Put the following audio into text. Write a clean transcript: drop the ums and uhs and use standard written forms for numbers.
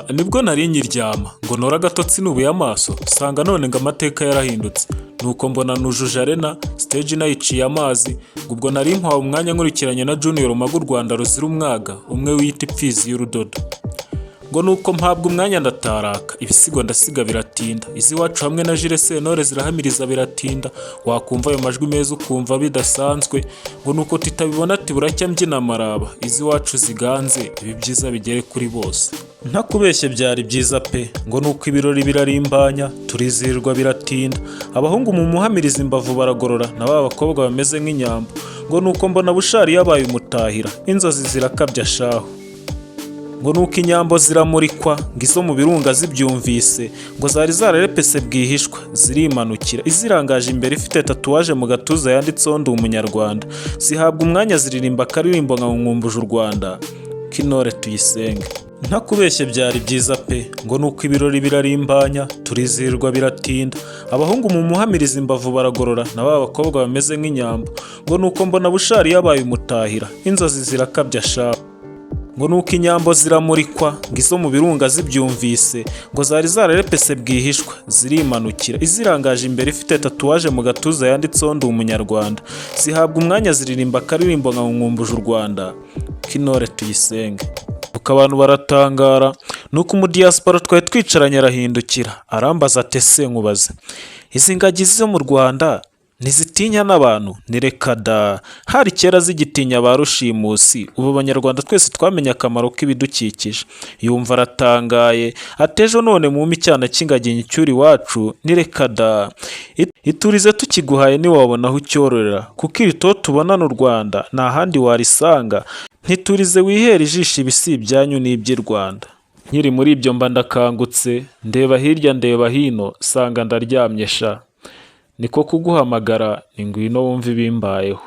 Nibwo nari nkiryama ngo nora agatotsi nubuye amaso sanga none ngo amateka yarahindutse nuko mbona nujuje arena stage nayiciye amazi ngo ubwo nari mpawe umwanya nkurikiranye na Junior Magu Rwanda ruzira umwaga umwe wita ipfizi y'urudodo ngo nuko mpabwa umwanya ndataraka ibisigo ndasiga biratinda izi wacu hamwe na Jules Sentore zirahamiriza biratinda wakumva ayo majwi meza ukumva bidasanzwe ngo nuko titabibona ati buracya mbyina maraba izi wacu ziganze ibi byiza bigere kuri bose ntakubeshye byari byiza pe ngo nuko ibirori birarimbanya turizirwa biratinda abahungu mu muhamiriza imbavu baragorora na bakobwa bameze nk'inyambo ngo nuko mbona bushari yabaye umutahira inzozi zirakabya shaho ngo nuko inyambo ziramurikwa ngizo mu birunga zibyumvise ngo zari zararepese bwihishwa zirimanukira izirangaje imbere ifite tatuwaje mu gatuza yanditseho ndi umunyarwanda zihabwa umwanya ziririmba akaririmbo nka nkumbuje u Rwanda k'intore tuyisenge ntakubeshye byari byiza pe ngo nuko ibirori birarimbanya turizirwa biratinda abahungu mu muhamiriza imbavu baragorora na bakobwa bameze nk'inyambo ngo nuko mbona bushari yabaye umutahira inzozi zirakabya shaho ngo nuko inyambo ziramurikwa ngizo mu birunga zibyumvise ngo zari zararepese bwihishwa zirimanukira izirangaje imbere ifite tatuwaje mu gatuza yanditseho ndi umunyarwanda zihabwa umwanya ziririmba akaririmbo nka nkumbuje u Rwanda k'intore tuyisenge uko abantu baratangara nuko umudiaspora twari twicaranye arahindukira arambaza ati ese nkubaze izi ngagi zo mu Rwanda ntizitinya n'abantu nireka da hari kera zigitinya ba rushimusi ubu abanyarwanda twese twamenye akamaro k'ibidukikije yumva aratangaye atejo none mu icyana cy'ingagi nyicyuri wacu nireka da iturize tukiguhaye niwabona aho ucyororera kuko irito tubona n'u Rwanda nta handi warisanga ntiturize wihera ijisho ibisi ibyanyu n'iby'i Rwanda nkiri muri ibyo mba ndakangutse ndeba hirya ndeba hino sanga ndaryamye sha niko kuguhamagara ni ngwino wumve ibimbayeho.